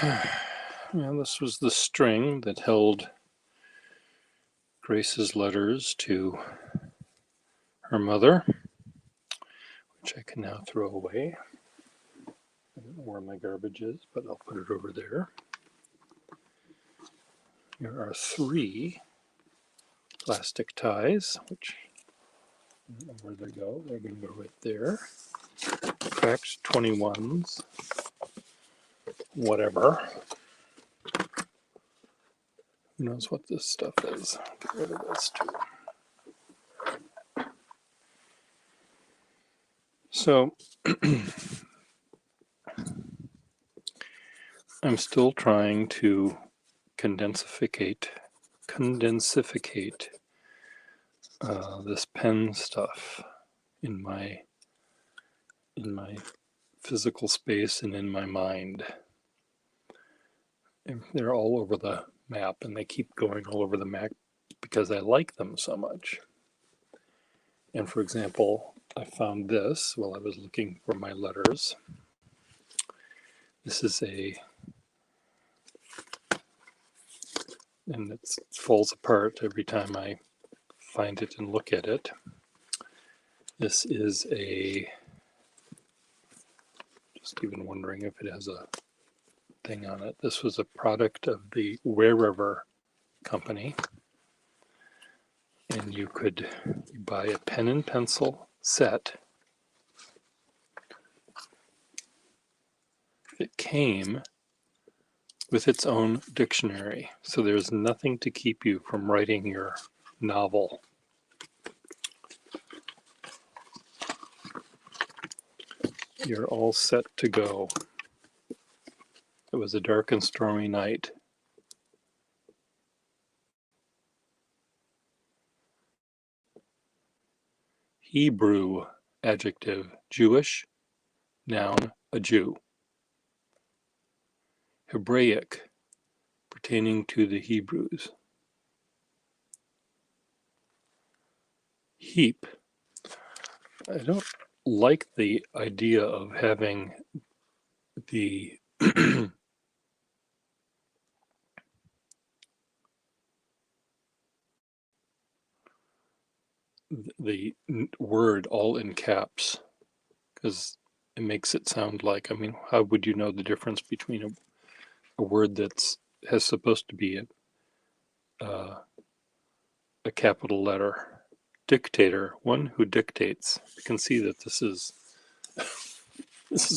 Well, this was the string that held Grace's letters to her mother, which I can now throw away. I don't know where my garbage is, but I'll put it over there. Here are 3 plastic ties, which I don't know where they go. They're going to go right there. Cracked 21s, whatever. Who knows what this stuff is? Get rid of this too. So I'm still trying to condensificate this pen stuff in my physical space and in my mind. And they're all over the map, and they keep going all over the map because I like them so much. And for example, I found this while I was looking for my letters. This is and it falls apart every time I find it and look at it. This is just even wondering if it has a thing on it. This was a product of the Wherever company. And you could buy a pen and pencil set. It came with its own dictionary, so there's nothing to keep you from writing your novel. You're all set to go. It was a dark and stormy night. Hebrew, adjective, Jewish, noun, a Jew. Hebraic, pertaining to the Hebrews. Heap. I don't like the idea of having the the word all in caps, because it makes it sound like, I mean, how would you know the difference between a word that's has supposed to be a capital letter? Dictator, one who dictates. You can see that this is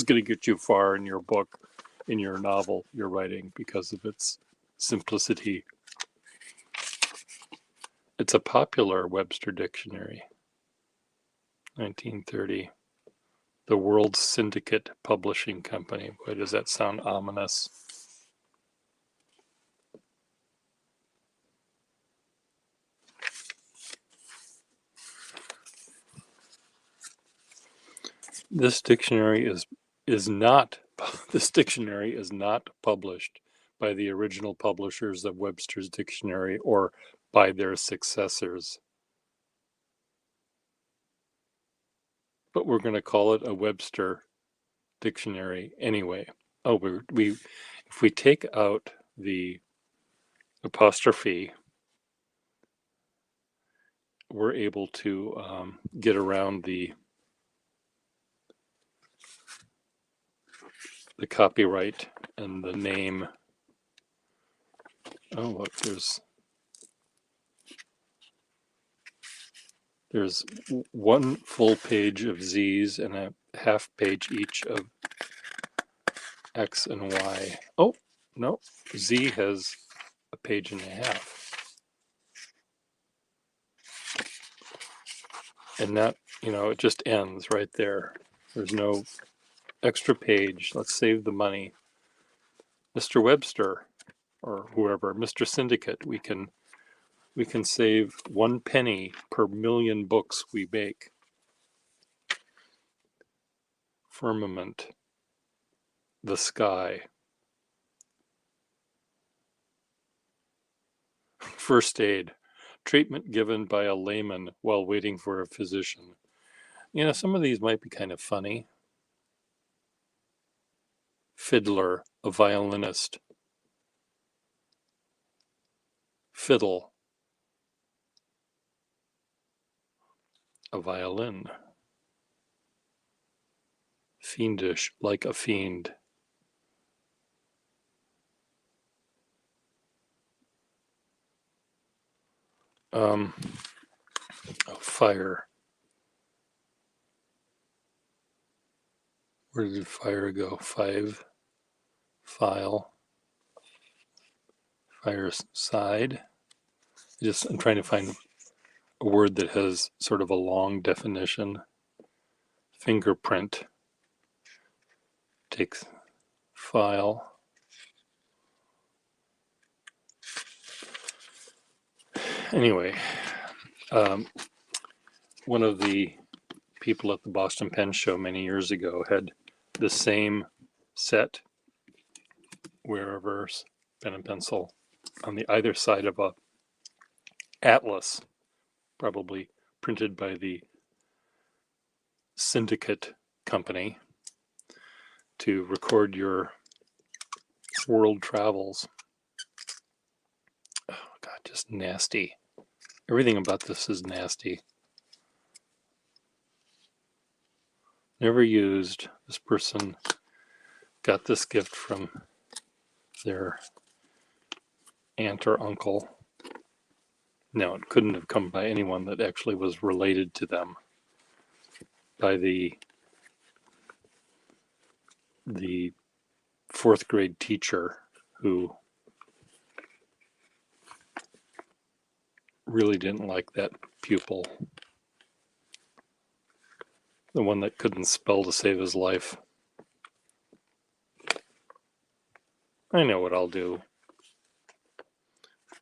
going to get you far in your book, in your novel you're writing, because of its simplicity. It's a popular Webster dictionary, 1930. The World Syndicate Publishing Company. Boy, does that sound ominous. This dictionary is not published by the original publishers of Webster's dictionary or by their successors. But we're going to call it a Webster dictionary anyway. Oh, if we take out the apostrophe, we're able to get around the copyright and the name. Oh, look, there's one full page of Z's and a half page each of X and Y. Oh, no, Z has a page and a half. And that, it just ends right there. There's no extra page. Let's save the money. Mr. Webster, or whoever, Mr. Syndicate, we can save 1 penny per million books we make. Firmament, the sky. First aid, treatment given by a layman while waiting for a physician. Some of these might be kind of funny. Fiddler, a violinist. Fiddle, a violin. Fiendish, like a fiend. Oh, fire. Where did fire go? Five, file, fire side. I'm trying to find a word that has sort of a long definition. Fingerprint. Take file. Anyway, one of the people at the Boston Pen Show many years ago had the same set, wherever pen and pencil, on the either side of a atlas, probably printed by the Syndicate Company, to record your world travels. Oh God, just nasty. Everything about this is nasty. Never used. This person got this gift from their aunt or uncle. No, it couldn't have come by anyone that actually was related to them. By the fourth grade teacher who really didn't like that pupil. The one that couldn't spell to save his life. I know what I'll do.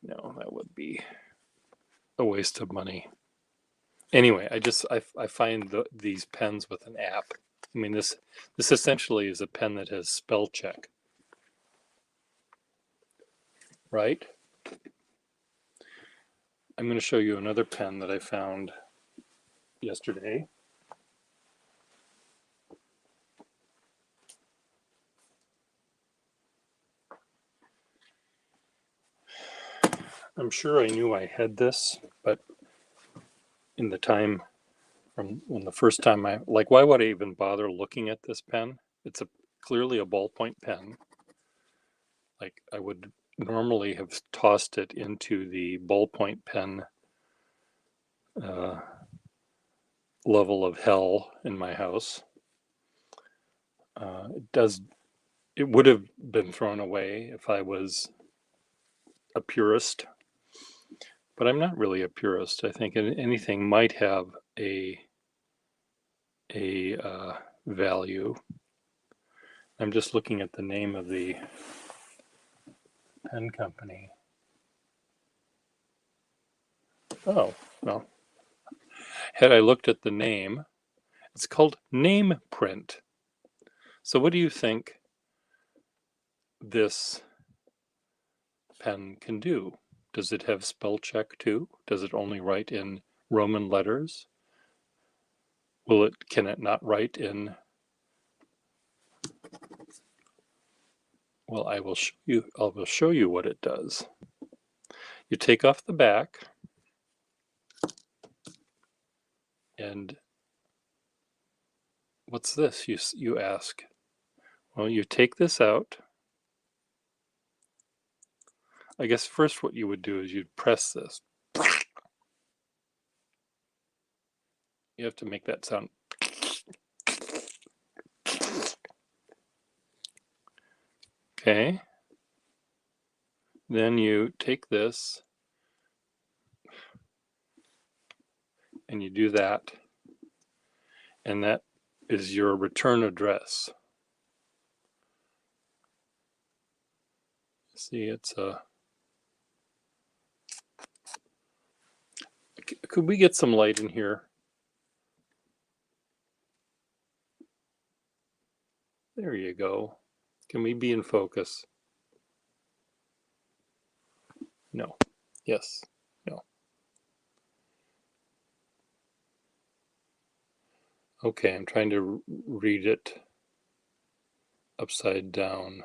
No, that would be a waste of money. Anyway, I find these pens with an app. I mean, this essentially is a pen that has spell check, right? I'm going to show you another pen that I found yesterday. I'm sure I knew I had this, but in the time from when the first time why would I even bother looking at this pen? It's clearly a ballpoint pen. Like, I would normally have tossed it into the ballpoint pen level of hell in my house. It would have been thrown away if I was a purist, but I'm not really a purist. I think anything might have a value. I'm just looking at the name of the pen company. Oh, well, had I looked at the name, it's called Name Print. So what do you think this pen can do? Does it have spell check too? Does it only write in Roman letters? Can it not write in? Well, I will show you what it does. You take off the back, and what's this, you ask? Well, you take this out. I guess first what you would do is you'd press this. You have to make that sound. Okay. Then you take this and you do that, and that is your return address. See, it's a... Could we get some light in here? There you go. Can we be in focus? No. Yes. No. Okay, I'm trying to read it upside down.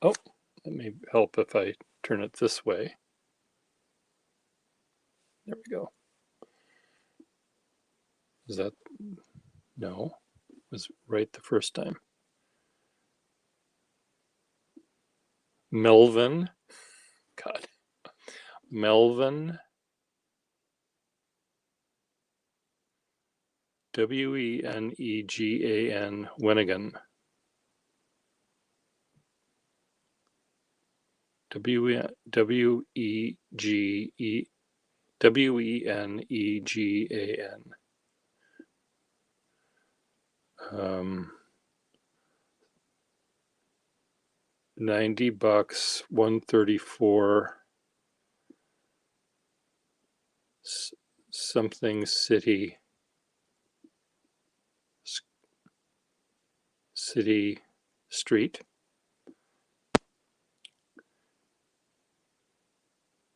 Oh, that may help if I turn it this way. There we go. Is that, no, it was right the first time. Melvin, God, Melvin, Wenegan, Wenigan. Wenegan. 90 bucks, 134, something city street,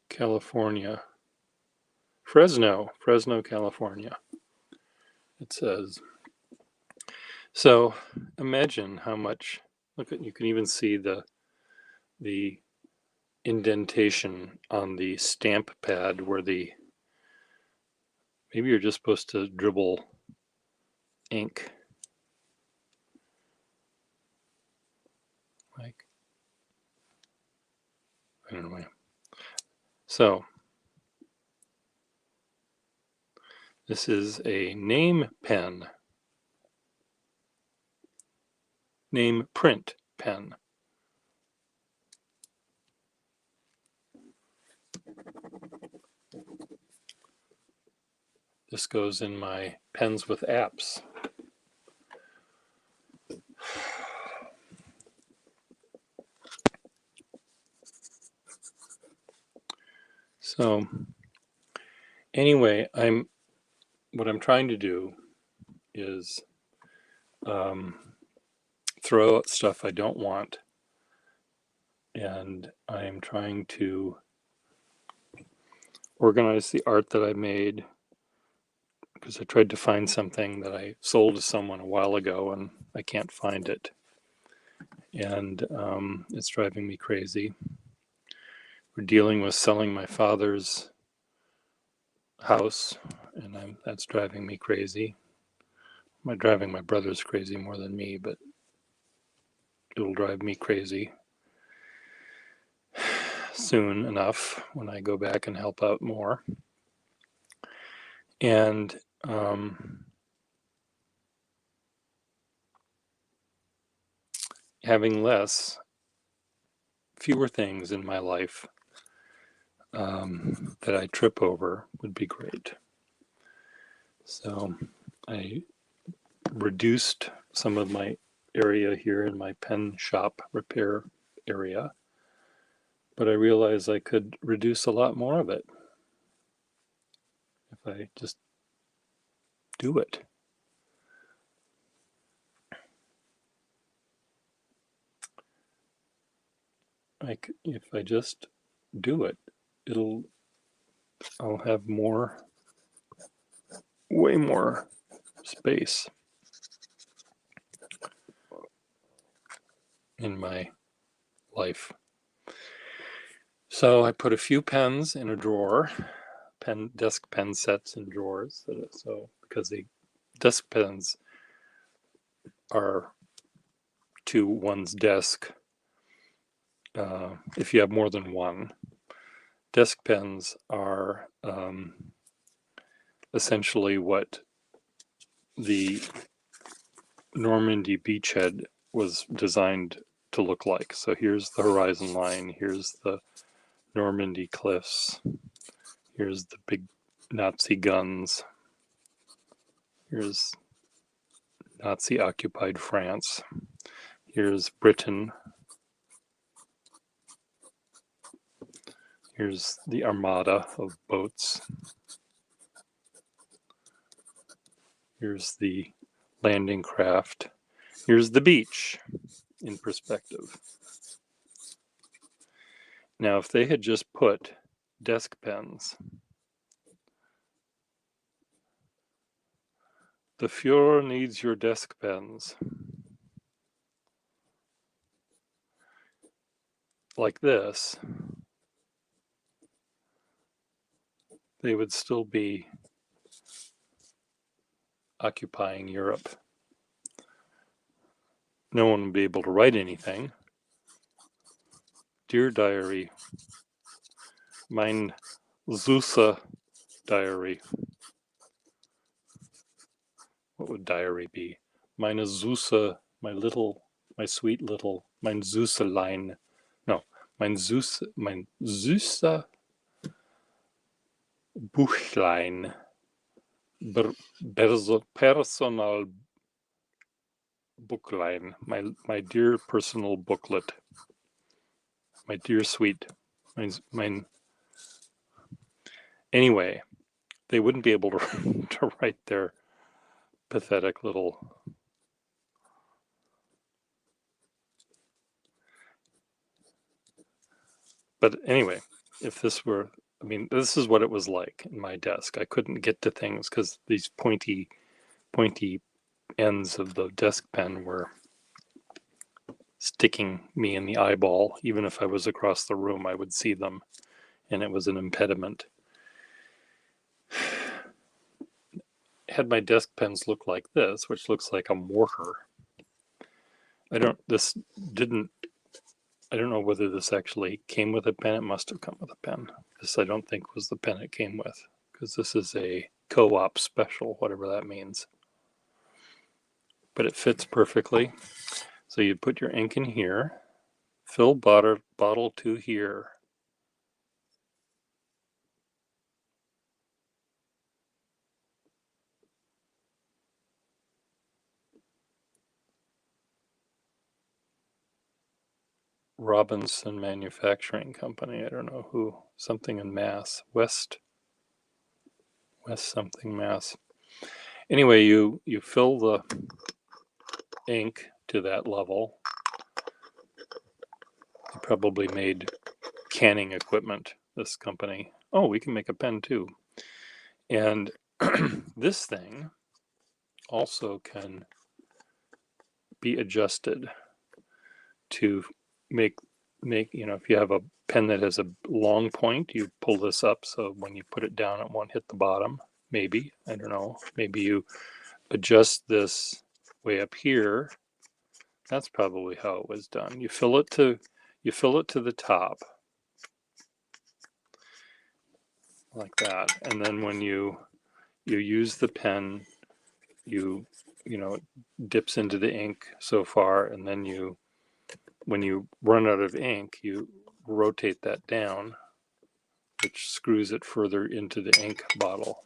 California, Fresno, California, it says. So imagine how much, look at, you can even see the indentation on the stamp pad where maybe you're just supposed to dribble ink. Like, I don't know. So this is a name pen, name print pen. This goes in my pens with apps. So anyway, what I'm trying to do is throw out stuff I don't want, and I'm trying to organize the art that I made, because I tried to find something that I sold to someone a while ago and I can't find it, and it's driving me crazy. We're dealing with selling my father's house, and that's driving me crazy. I'm driving my brothers crazy more than me, but it'll drive me crazy soon enough when I go back and help out more. And having fewer things in my life that I trip over would be great. So I reduced some of my area here in my pen shop repair area, but I realized I could reduce a lot more of it if I just do it. Like, if I just do it, I'll have way more space in my life. So I put a few pens in a drawer, desk pen sets in drawers. So because the desk pens are to one's desk, if you have more than one. Desk pens are essentially what the Normandy beachhead was designed to look like. So here's the horizon line, here's the Normandy cliffs, here's the big Nazi guns, here's Nazi occupied France, here's Britain, here's the armada of boats, here's the landing craft, here's the beach in perspective. Now, if they had just put desk pens, the Fuhrer needs your desk pens. like this, they would still be occupying Europe. No one would be able to write anything. Dear Diary, mein süßer Diary. What would diary be? Meine Süße, my sweet little, mein Süßelein. No, mein süßer Buchlein. Personal bookline. My dear personal booklet. My dear sweet. Anyway, they wouldn't be able to write their pathetic little. But anyway, if this were, I mean, this is what it was like in my desk. I couldn't get to things because these pointy ends of the desk pen were sticking me in the eyeball. Even if I was across the room, I would see them, and it was an impediment. Had my desk pens look like this, which looks like a mortar. I don't know whether this actually came with a pen. It must have come with a pen. This I don't think was the pen it came with, because this is a co-op special, whatever that means. But it fits perfectly. So you put your ink in here, fill bottle to here. Robinson Manufacturing Company. I don't know who. Something in Mass. West something Mass. Anyway, you fill the ink to that level. They probably made canning equipment, this company. Oh, we can make a pen too. And this thing also can be adjusted to make, if you have a pen that has a long point, you pull this up so when you put it down it won't hit the bottom. Maybe, I don't know, maybe you adjust this way up here. That's probably how it was done. You fill it to the top like that, and then when you use the pen, it dips into the ink so far, and then when you run out of ink, you rotate that down, which screws it further into the ink bottle.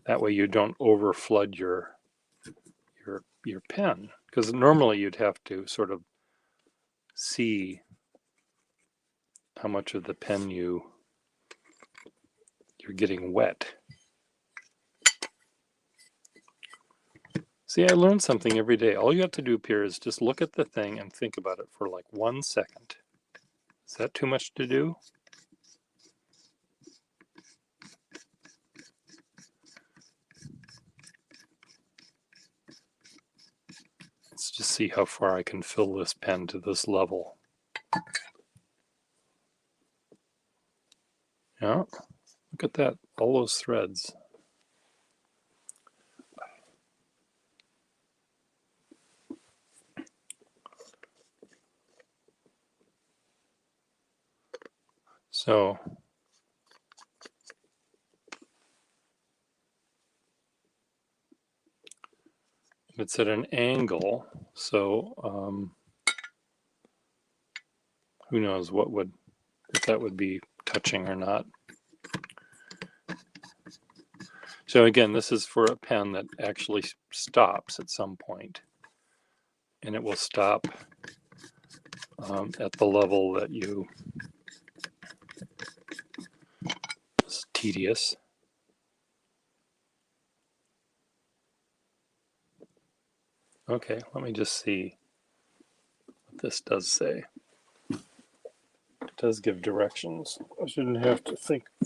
That way you don't overflood your pen, because normally you'd have to sort of see how much of the pen you're getting wet. See, I learned something every day. All you have to do up here is just look at the thing and think about it for like 1 second. Is that too much to do? Let's just see how far I can fill this pen to this level. Yeah, look at that, all those threads. So it's at an angle, so who knows if that would be touching or not. So again, this is for a pen that actually stops at some point, and it will stop at the level that it's tedious. Okay, let me just see what this does say. It does give directions. I shouldn't have to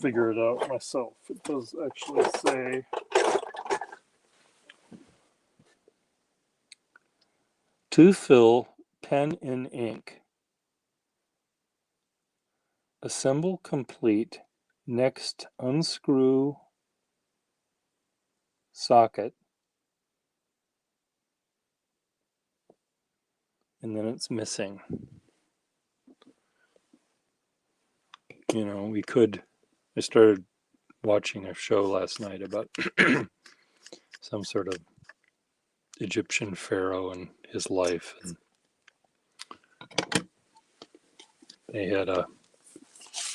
figure it out myself. It does actually say to fill pen in ink. Assemble complete. Next, unscrew socket, and then it's missing. You know, I started watching a show last night about some sort of Egyptian pharaoh and his life, and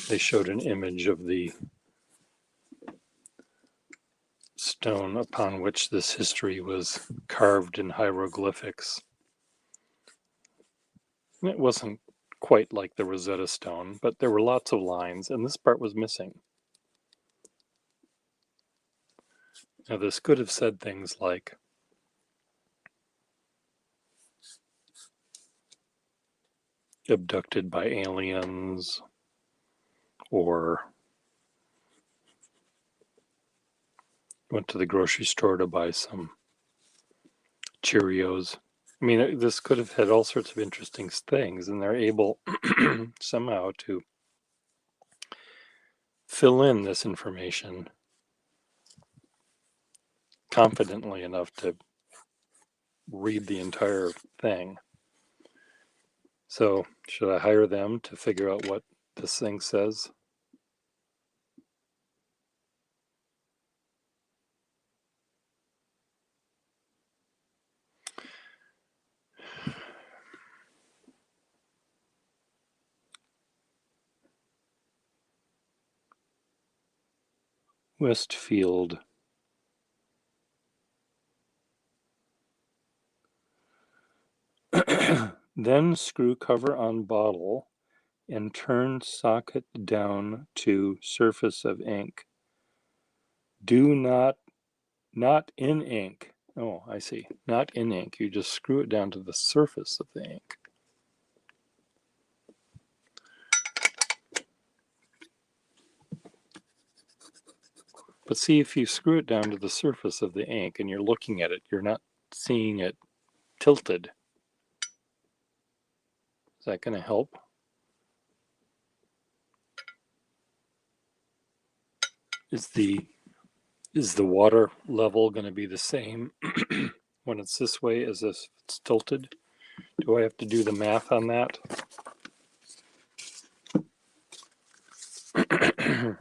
they showed an image of the stone upon which this history was carved in hieroglyphics. And it wasn't quite like the Rosetta Stone, but there were lots of lines, and this part was missing. Now, this could have said things like, abducted by aliens, or went to the grocery store to buy some Cheerios. I mean, this could have had all sorts of interesting things, and they're able somehow to fill in this information confidently enough to read the entire thing. So, should I hire them to figure out what this thing says? Westfield. Then screw cover on bottle and turn socket down to surface of ink. Do not in ink. Oh, I see. Not in ink. You just screw it down to the surface of the ink. But see, if you screw it down to the surface of the ink and you're looking at it, you're not seeing it tilted. Is that going to help? Is the water level going to be the same when it's this way as if it's tilted? Do I have to do the math on that?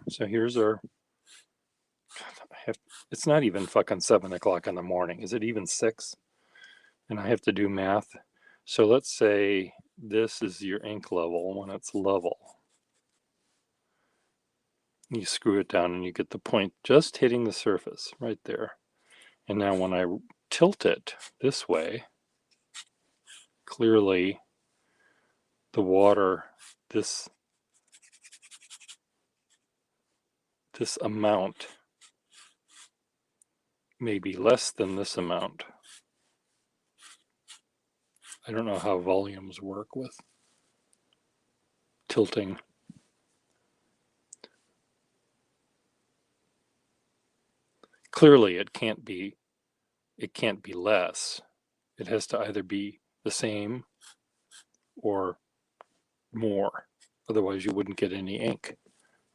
So here's our, it's not even fucking 7 o'clock in the morning. Is it even 6? And I have to do math. So let's say this is your ink level when it's level. You screw it down and you get the point just hitting the surface right there. And now when I tilt it this way, clearly the water, this amount may be less than this amount. I don't know how volumes work with tilting. Clearly it can't be less. It has to either be the same or more. Otherwise you wouldn't get any ink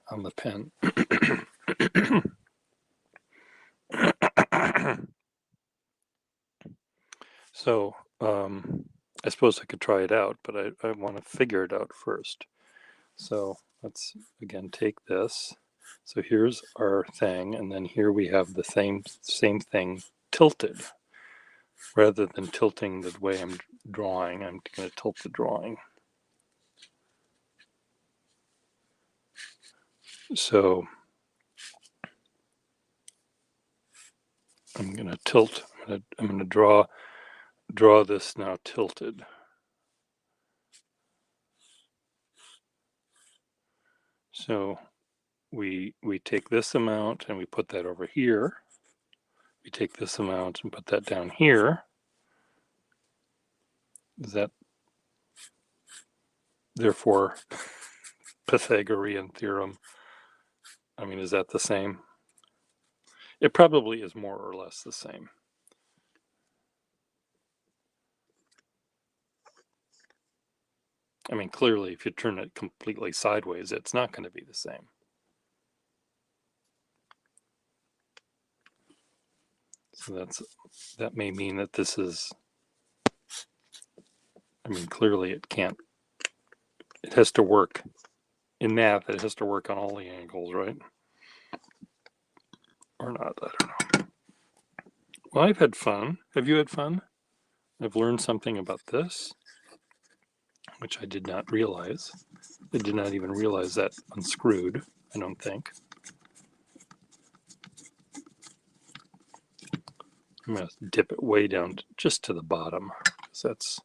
on the pen. So I suppose I could try it out, but I want to figure it out first. So let's again take this. So here's our thing, and then here we have the same thing tilted. Rather than tilting the way I'm drawing, I'm going to tilt the drawing. So I'm going to tilt. I'm going to draw this now tilted. So we take this amount and we put that over here. We take this amount and put that down here. Is that therefore Pythagorean theorem? I mean, is that the same? It probably is more or less the same. I mean, clearly, if you turn it completely sideways, it's not going to be the same. So that may mean that this is, I mean, clearly it can't, it has to work. In math, it has to work on all the angles, right? Or not, I don't know. Well, I've had fun. Have you had fun? I've learned something about this, which I did not realize. I did not even realize that unscrewed, I don't think. I'm going to dip it way down just to the bottom, because that's,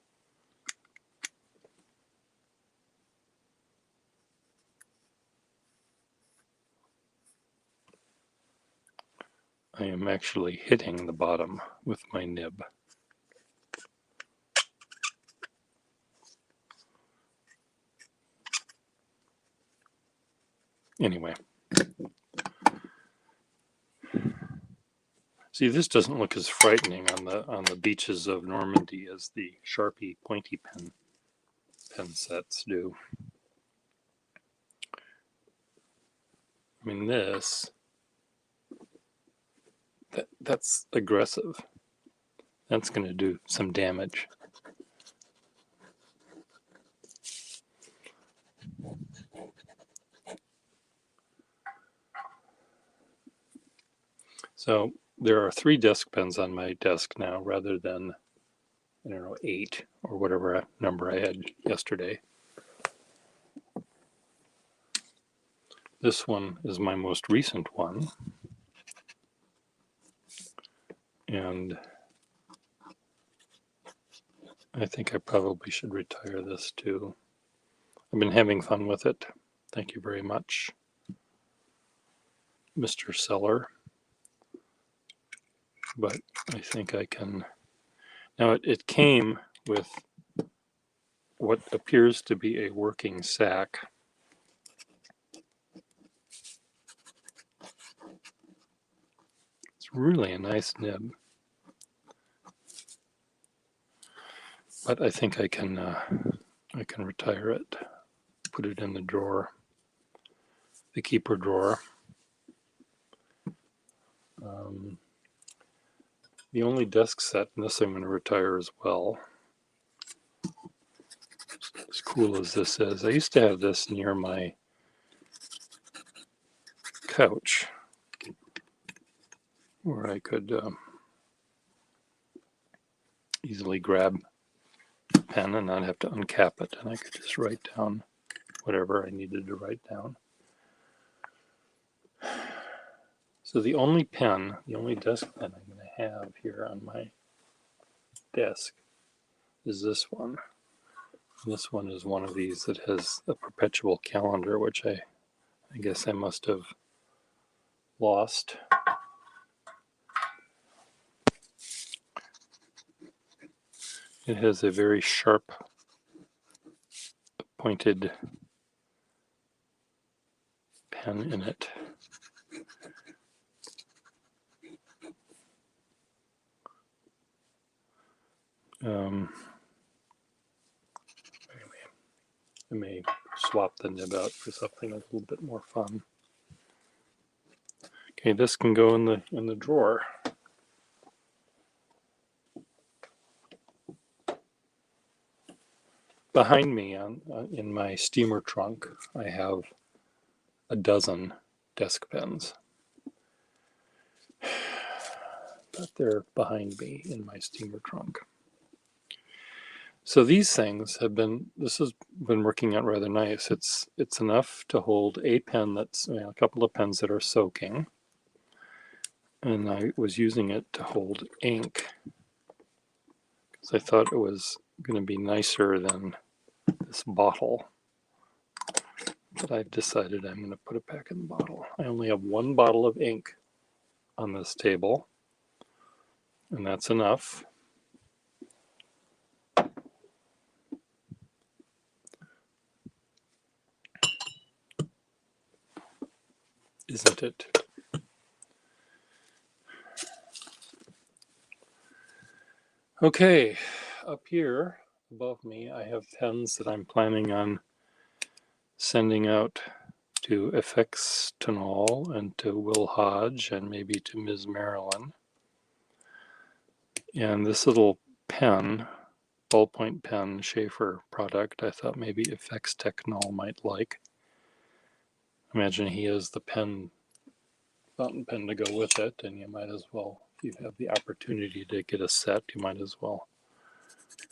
I am actually hitting the bottom with my nib. Anyway. See, this doesn't look as frightening on the beaches of Normandy as the Sharpie pointy pen sets do. I mean, that's aggressive. That's going to do some damage. So there are 3 desk pens on my desk now rather than, I don't know, 8 or whatever number I had yesterday. This one is my most recent one. And I think I probably should retire this too. I've been having fun with it. Thank you very much, Mr. Seller. But I think I can. Now it came with what appears to be a working sack. It's really a nice nib. But I think I can retire it, put it in the drawer, the keeper drawer. The only desk set, and this I'm going to retire as well. As cool as this is, I used to have this near my couch where I could easily grab a pen and not have to uncap it, and I could just write down whatever I needed to write down. So the only desk pen I'm going to have here on my desk is this one. This one is one of these that has a perpetual calendar, which I guess I must have lost. It has a very sharp pointed pen in it. Anyway, I may swap the nib out for something a little bit more fun. Okay, this can go in the drawer. Behind me in my steamer trunk, I have a dozen desk pens. But they're behind me in my steamer trunk. So these things this has been working out rather nice. It's enough to hold a pen that's, a couple of pens that are soaking. And I was using it to hold ink because I thought it was going to be nicer than this bottle. But I've decided I'm going to put it back in the bottle. I only have 1 bottle of ink on this table, and that's enough. Isn't it? Okay, up here above me, I have pens that I'm planning on sending out to FX Tonal and to Will Hodge and maybe to Ms. Marilyn. And this little pen, ballpoint pen, Schaefer product, I thought maybe FX Technol might like. Imagine he has the pen, fountain pen to go with it, and you might as well, if you have the opportunity to get a set, you might as well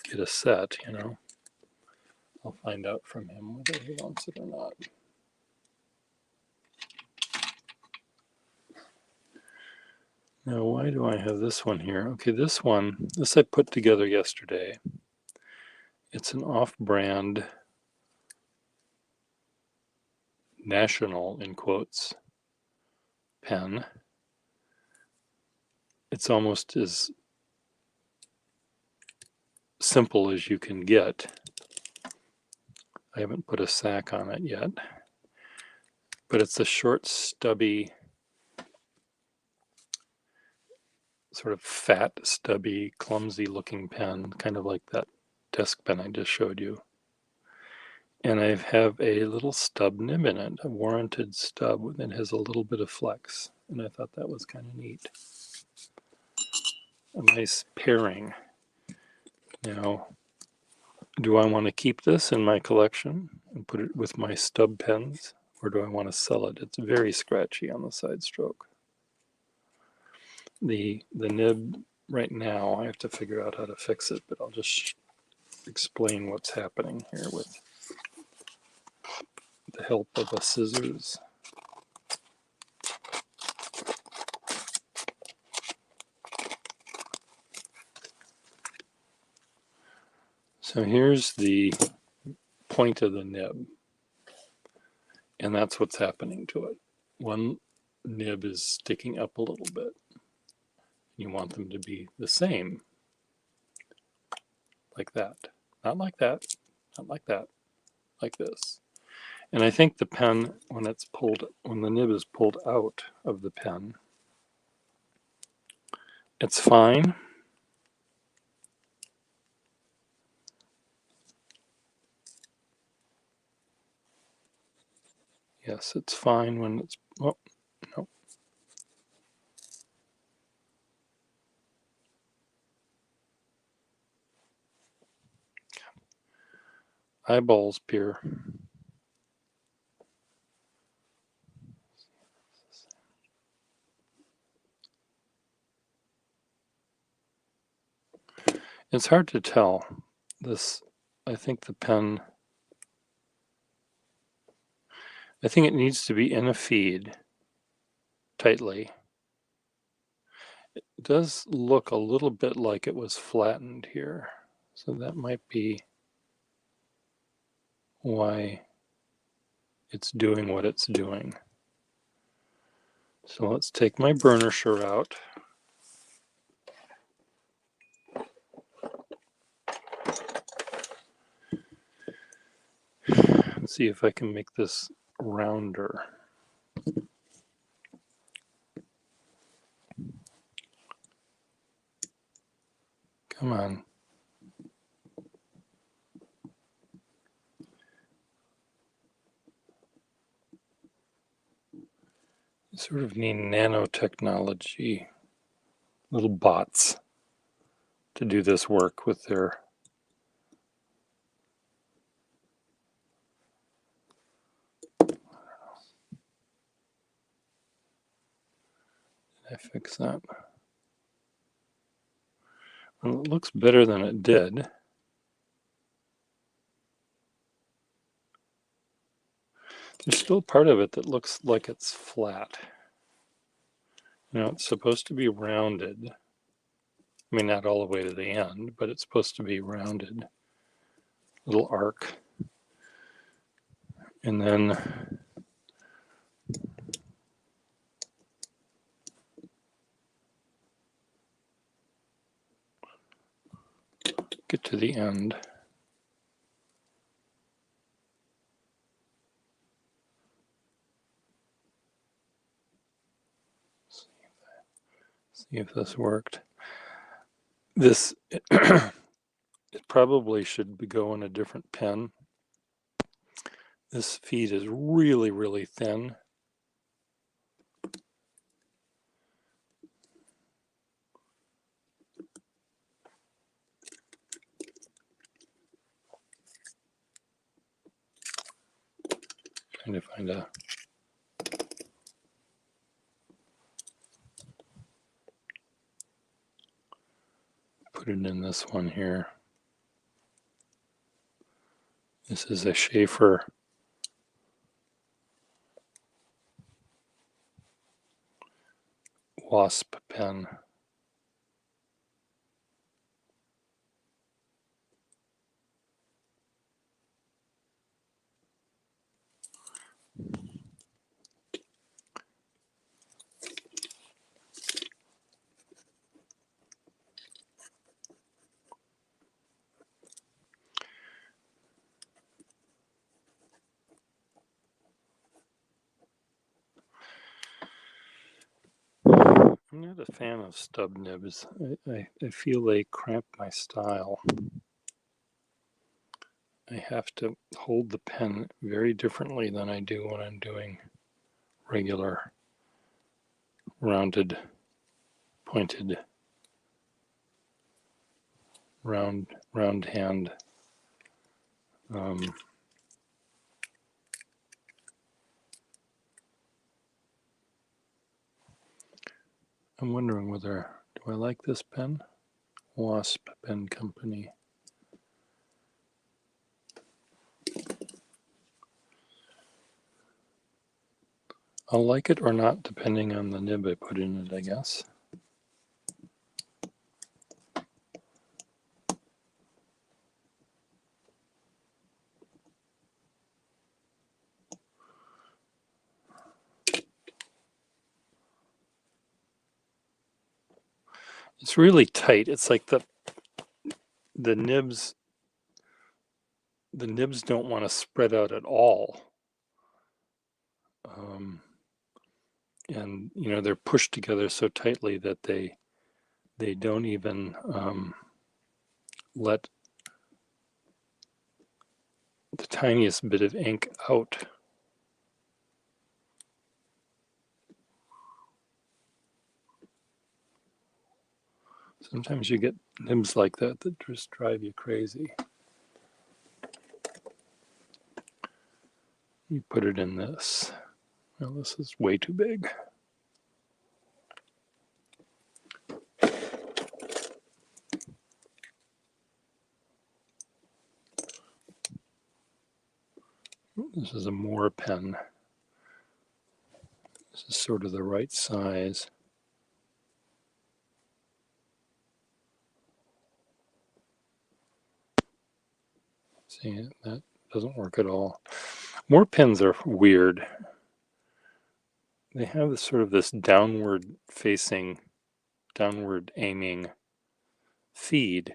get a set, you know. I'll find out from him whether he wants it or not. Now, why do I have this one here? Okay, this I put together yesterday. It's an off-brand, national, in quotes, pen. It's almost as simple as you can get. I haven't put a sack on it yet, but it's a short, stubby, sort of fat, stubby, clumsy looking pen, kind of like that desk pen I just showed you. And I have a little stub nib in it, a warranted stub that has a little bit of flex. And I thought that was kind of neat. A nice pairing. Now, do I want to keep this in my collection and put it with my stub pens, or do I want to sell it? It's very scratchy on the side stroke. The nib right now, I have to figure out how to fix it, but I'll just explain what's happening here with the help of a scissors. So here's the point of the nib, and that's what's happening to it. One nib is sticking up a little bit. You want them to be the same, like that. Not like that, not like that, like this. And I think the pen, when the nib is pulled out of the pen, it's fine. Yes, it's fine when it's, oh, no. Eyeballs peer. It's hard to tell. I think it needs to be in a feed tightly. It does look a little bit like it was flattened here. So that might be why it's doing what it's doing. So let's take my burnisher out. Let's see if I can make this rounder. Come on. You sort of need nanotechnology, little bots to do this work with their I fix that? Well, it looks better than it did. There's still part of it that looks like it's flat. You know, it's supposed to be rounded. I mean, not all the way to the end, but it's supposed to be rounded. Little arc. And then get to the end. See if this worked. This it probably should go in a different pen. This feed is really, really thin. Trying to find a put it in this one here. This is a Schaefer Wasp Pen. I'm not a fan of stub nibs. I feel they cramp my style. I have to hold the pen very differently than I do when I'm doing regular rounded, pointed, round hand. I'm wondering whether, do I like this pen? Wasp Pen Company. I'll like it or not depending on the nib I put in it, I guess. It's really tight. It's like the nibs don't want to spread out at all. And you know, they're pushed together so tightly that they don't even let the tiniest bit of ink out. Sometimes you get nibs like that that just drive you crazy. You put it in this. Well, this is way too big. This is a Moore pen. This is sort of the right size. See, that doesn't work at all. Moore pens are weird. They have this sort of this downward facing, downward aiming feed.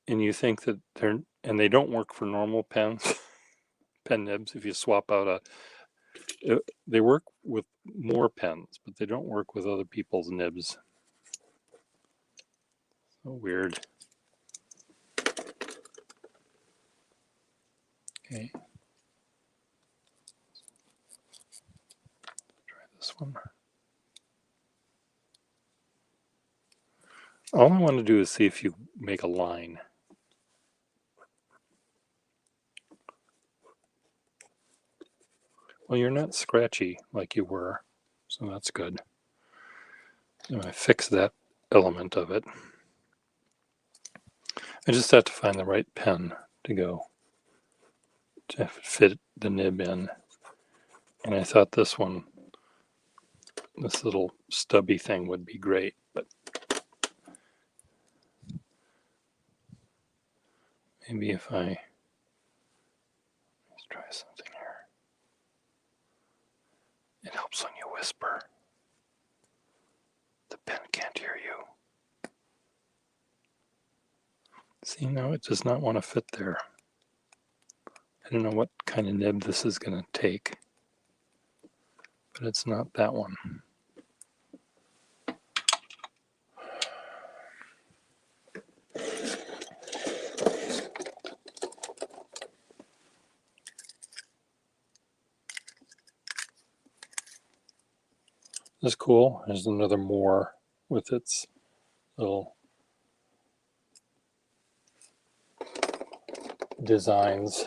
And you think that they don't work for normal pens, pen nibs. If you swap out they work with Moore pens, but they don't work with other people's nibs. So weird. Okay. Try this one. All I want to do is see if you make a line. Well, you're not scratchy like you were, so that's good. And I fix that element of it. I just have to find the right pen to fit the nib in. And I thought this little stubby thing would be great, but maybe if let's try something here. It helps when you whisper. The pen can't hear you. See, now it does not want to fit there. I don't know what kind of nib this is going to take, but it's not that one. That's cool. There's another more with its little designs.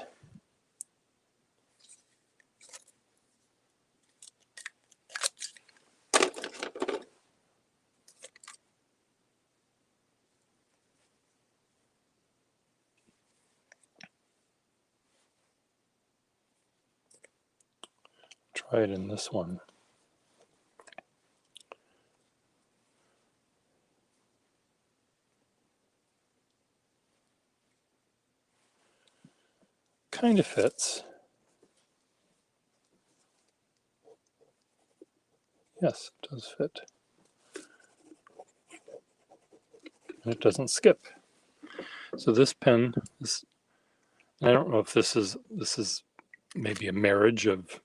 Try it in this one. Kind of fits. Yes, it does fit. And it doesn't skip. So this pen, I don't know if this is maybe a marriage of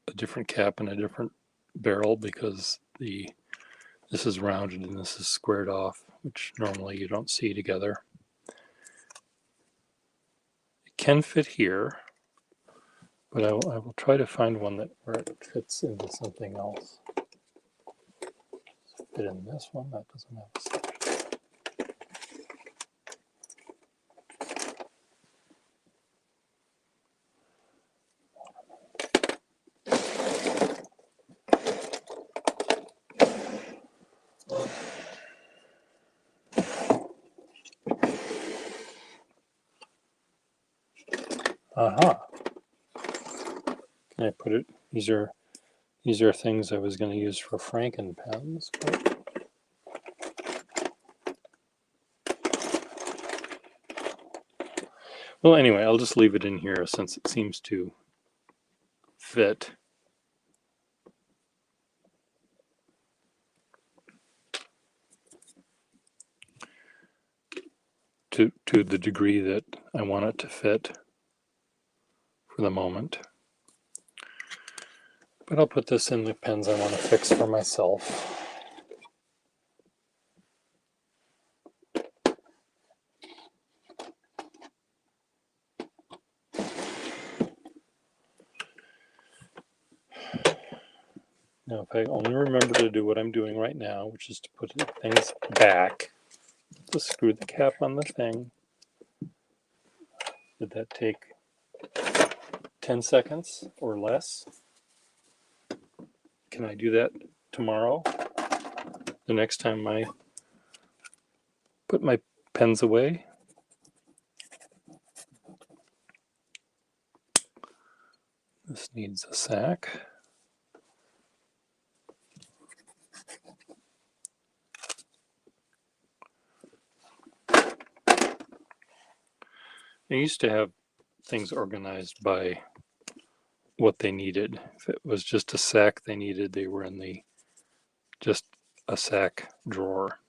a different cap and a different barrel, because this is rounded and this is squared off, which normally you don't see together. It can fit here, but I will try to find one where it fits into something else. Fit in this one, that doesn't have a section. Aha. Can I put it? These are things I was going to use for Franken pens. Well, anyway, I'll just leave it in here since it seems to fit. To the degree that I want it to fit for the moment. But I'll put this in the pens I want to fix for myself. Now, if I only remember to do what I'm doing right now, which is to put things back, to screw the cap on the thing. Did that take 10 seconds or less? Can I do that tomorrow? The next time I put my pens away? This needs a sack. I used to have things organized by what they needed. If it was just a sack they needed, they were in the just a sack drawer.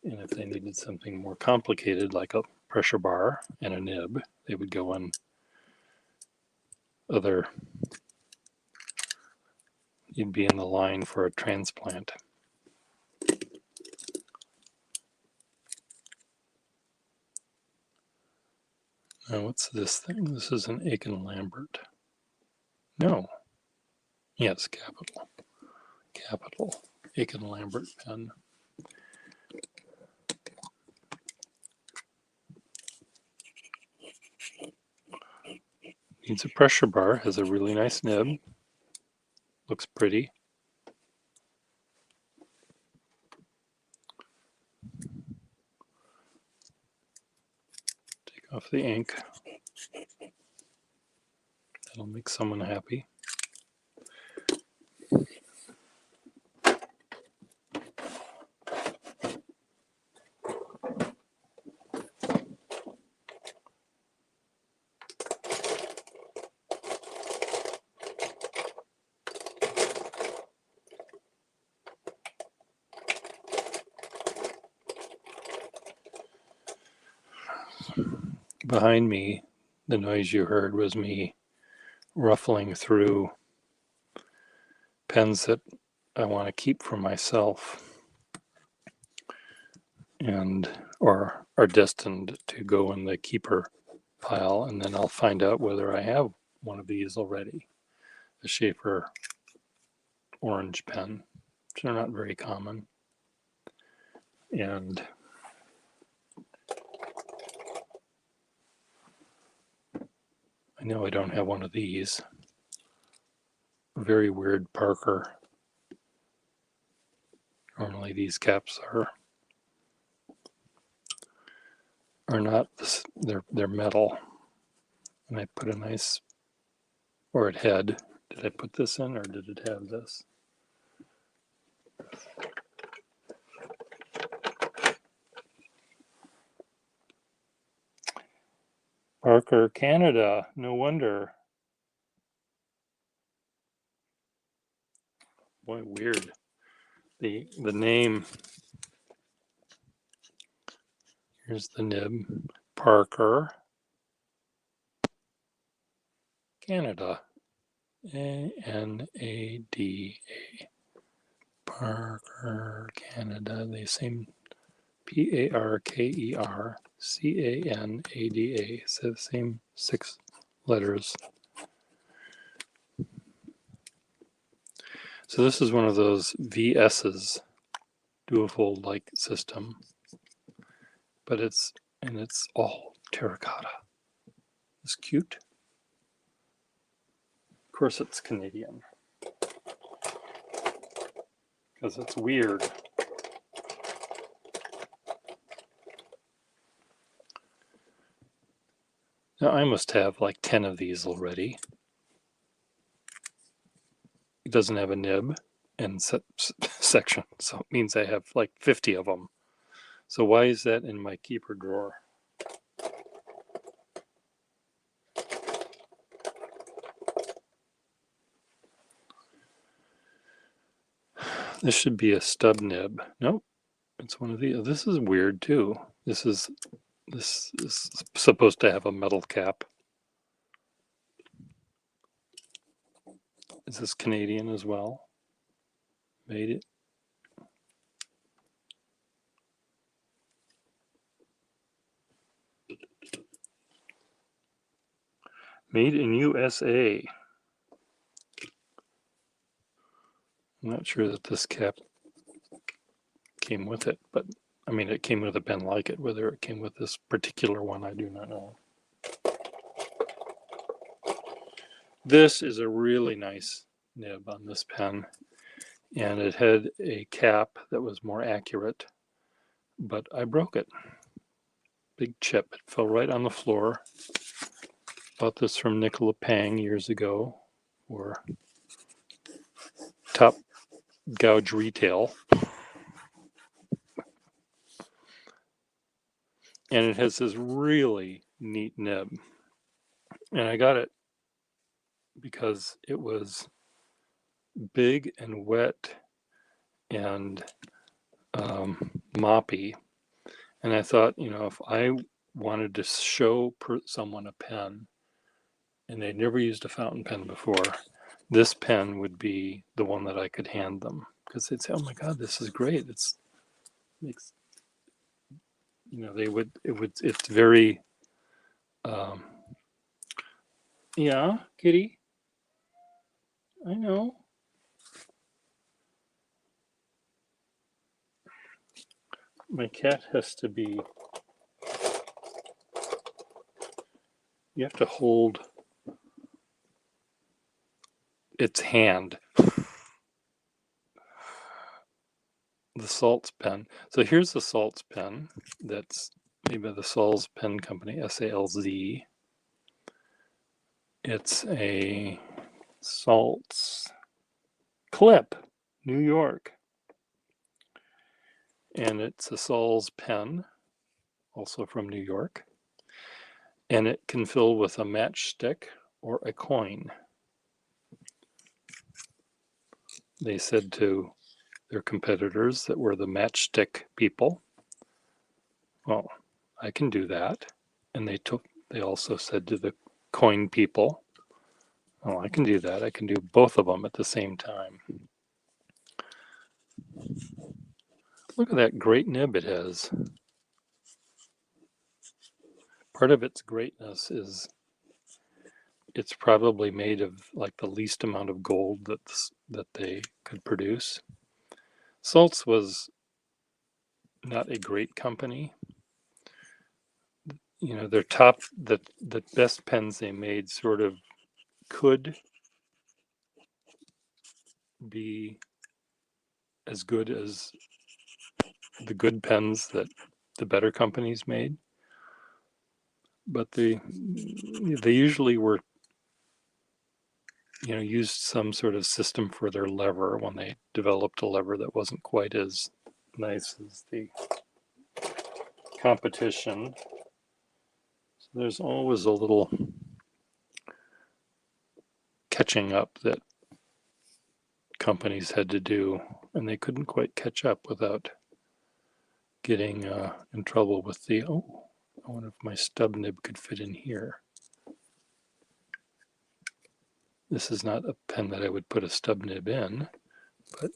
And if they needed something more complicated, like a pressure bar and a nib, they would go in other, you'd be in the line for a transplant. Now what's this thing? This is an Aiken Lambert. No. Yes, capital. Capital. Aiken Lambert pen. Needs a pressure bar, has a really nice nib. Looks pretty. Take off the ink. That'll make someone happy. Behind me, the noise you heard was me ruffling through pens that I want to keep for myself and or are destined to go in the keeper pile, and then I'll find out whether I have one of these already. The Schaefer Orange Pen, which are not very common. And I know I don't have one of these. Very weird Parker. Normally these caps are not this, they're metal. And I put a nice, or it had, did I put this in or did it have this? Parker, Canada, no wonder. Boy, weird. The name, here's the nib, Parker, Canada, A-N-A-D-A, Parker, Canada, they seem P-A-R-K-E-R-C-A-N-A-D-A, so the same 6 letters. So this is one of those VS's, duofold like system, but it's all terracotta. It's cute. Of course it's Canadian, because it's weird. Now I must have like 10 of these already. It doesn't have a nib and section, so it means I have like 50 of them. So why is that in my keeper drawer? This should be a stub nib. Nope, it's one of these. This is weird too. This is supposed to have a metal cap. Is this Canadian as well? Made it. Made in USA. I'm not sure that this cap came with it, but I mean, it came with a pen like it. Whether it came with this particular one, I do not know. This is a really nice nib on this pen, and it had a cap that was more accurate, but I broke it. Big chip. It fell right on the floor. Bought this from Nicola Pang years ago for top gouge retail. And it has this really neat nib. And I got it because it was big and wet and moppy. And I thought, you know, if I wanted to show someone a pen and they'd never used a fountain pen before, this pen would be the one that I could hand them, because they'd say, "Oh my God, this is great! It's makes," you know, it's very, yeah, kitty, I know. My cat has to be, you have to hold its hand. The Salts pen. So here's the Salts pen that's made by the Salz Pen Company, S-A-L-Z. It's a Salts clip, New York. And it's a Salz pen, also from New York. And it can fill with a matchstick or a coin. They said to their competitors that were the matchstick people, well, I can do that. And they also said to the coin people, oh, I can do that. I can do both of them at the same time. Look at that great nib it has. Part of its greatness is it's probably made of like the least amount of gold that they could produce. Salts was not a great company. You know, their the best pens they made sort of could be as good as the good pens that the better companies made, but they usually were, you know, used some sort of system for their lever when they developed a lever that wasn't quite as nice as the competition. So there's always a little catching up that companies had to do, and they couldn't quite catch up without getting in trouble with the, oh, I wonder if my stub nib could fit in here. This is not a pen that I would put a stub nib in, but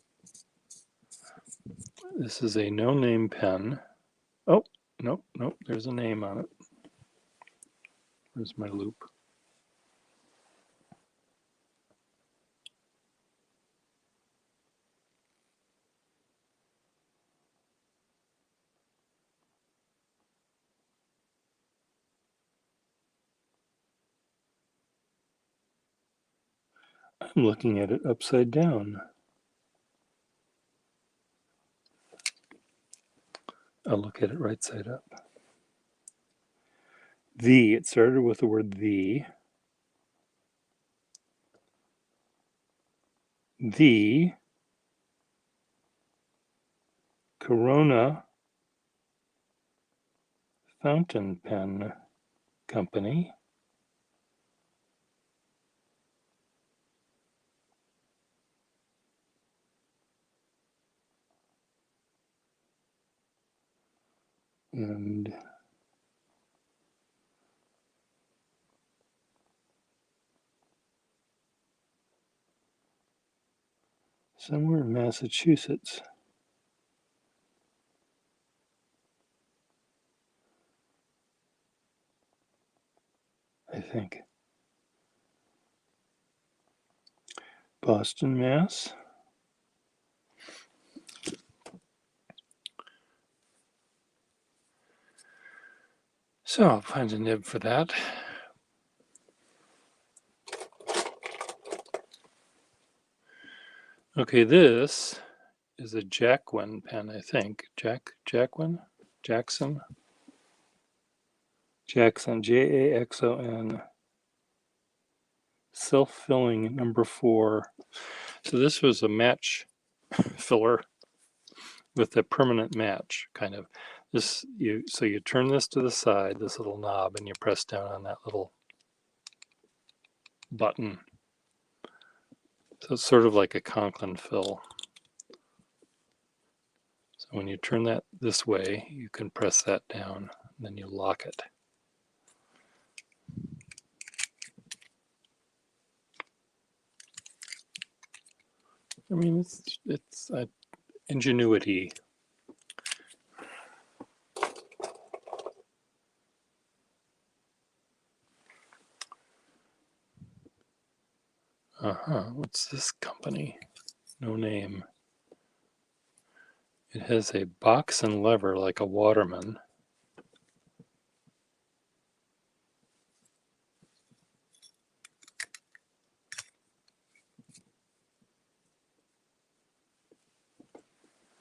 this is a no-name pen. Oh, nope, there's a name on it. Where's my loop? I'm looking at it upside down. I'll look at it right side up. It started with the word the. The Corona Fountain Pen Company. And somewhere in Massachusetts. I think. Boston, Mass. So I'll find a nib for that. Okay, this is a Jackson pen, I think. Jackson, Jaxon. Self-filling number 4. So this was a match filler with a permanent match, kind of. So you turn this to the side, this little knob, and you press down on that little button. So it's sort of like a Conklin fill. So when you turn that this way, you can press that down, and then you lock it. I mean, it's ingenuity. What's this company? No name. It has a box and lever like a Waterman.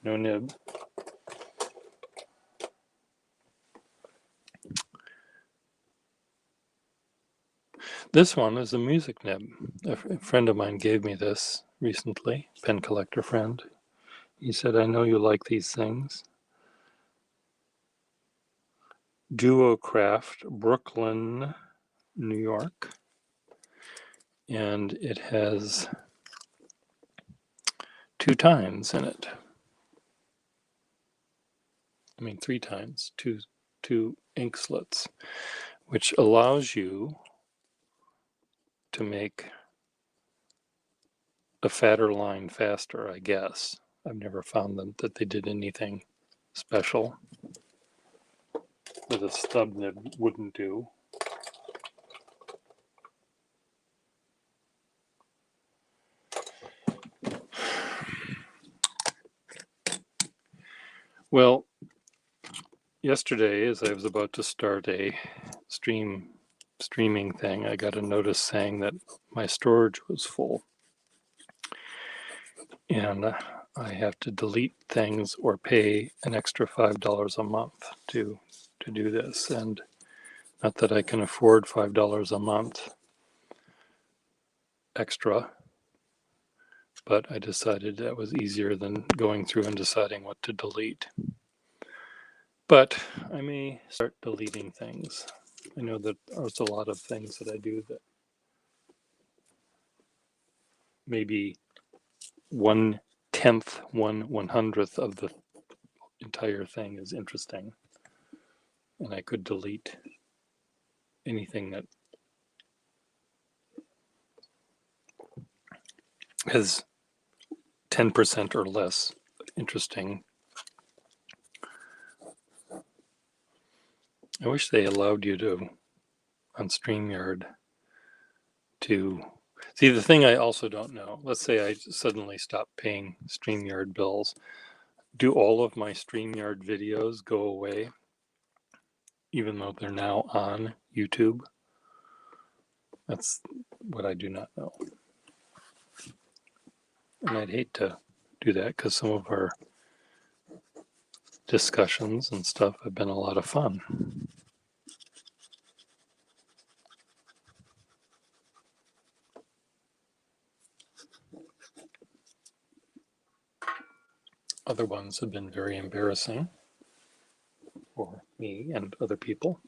No nib. This one is a music nib. A friend of mine gave me this recently, pen collector friend. He said, I know you like these things. Duocraft, Brooklyn, New York. And it has 2 tines in it. I mean 3 tines, two ink slits, which allows you to make a fatter line faster, I guess. I've never found them that they did anything special that a stub nib wouldn't do. Well, yesterday, as I was about to start a streaming thing, I got a notice saying that my storage was full, and I have to delete things or pay an extra $5 a month to do this. And not that I can afford $5 a month extra, but I decided that was easier than going through and deciding what to delete. But I may start deleting things. I know that there's a lot of things that I do that maybe 1/10, 1/100th of the entire thing is interesting. And I could delete anything that is 10% or less interesting. I wish they allowed you to, on StreamYard, to see. The thing I also don't know, let's say I suddenly stop paying StreamYard bills. Do all of my StreamYard videos go away, even though they're now on YouTube? That's what I do not know. And I'd hate to do that because some of our discussions and stuff have been a lot of fun. Other ones have been very embarrassing for me and other people.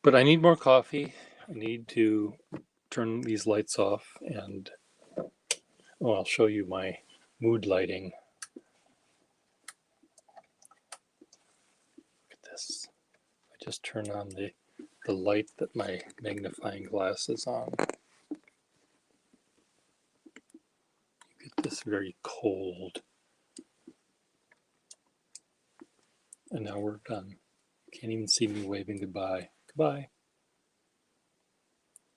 But I need more coffee. I need to turn these lights off, and I'll show you my mood lighting. Look at this. I just turn on the light that my magnifying glass is on. You get this very cold. And now we're done. Can't even see me waving goodbye. Goodbye.